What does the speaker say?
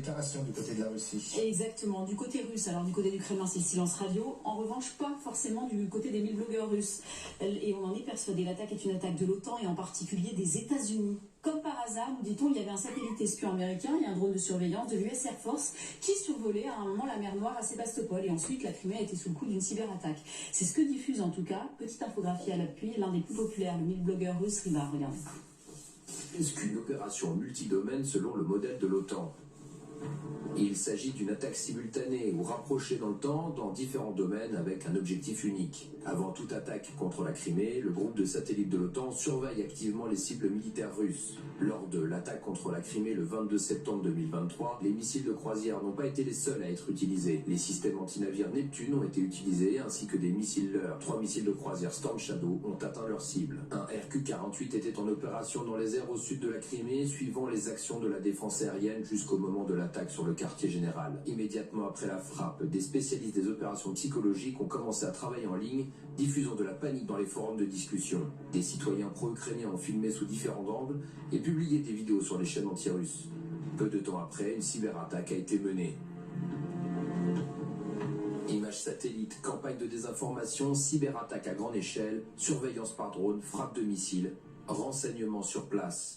déclaration du côté de la Russie. Exactement, du côté russe. Alors du côté du Kremlin, c'est le silence radio. En revanche, pas forcément du côté des 1000 blogueurs russes. Et on en est persuadé. L'attaque est une attaque de l'OTAN et en particulier des États-Unis. Comme par hasard, nous dit-on, il y avait un satellite espion américain et un drone de surveillance de l'US Air Force qui survolait à un moment la mer Noire à Sébastopol. Et ensuite, la Crimée a été sous le coup d'une cyberattaque. C'est ce que diffuse en tout cas, petite infographie à l'appui, l'un des plus populaires, le 1000 blogueurs russe Ribar. Regardez. Est-ce qu'une opération multidomaine selon le modèle de l'OTAN? Il s'agit d'une attaque simultanée ou rapprochée dans le temps dans différents domaines avec un objectif unique. Avant toute attaque contre la Crimée, le groupe de satellites de l'OTAN surveille activement les cibles militaires russes. Lors de l'attaque contre la Crimée le 22 septembre 2023, les missiles de croisière n'ont pas été les seuls à être utilisés. Les systèmes anti-navires Neptune ont été utilisés ainsi que des missiles Leur. 3 missiles de croisière Storm Shadow ont atteint leur cible. Un RQ-48 était en opération dans les airs au sud de la Crimée, suivant les actions de la défense aérienne jusqu'au moment de l'attaque sur le quartier général. Immédiatement après la frappe, des spécialistes des opérations psychologiques ont commencé à travailler en ligne, diffusant de la panique dans les forums de discussion. Des citoyens pro-ukrainiens ont filmé sous différents angles et publié des vidéos sur les chaînes anti-russes. Peu de temps après, une cyberattaque a été menée. Images satellites, campagne de désinformation, cyberattaque à grande échelle, surveillance par drone, frappe de missiles, renseignements sur place.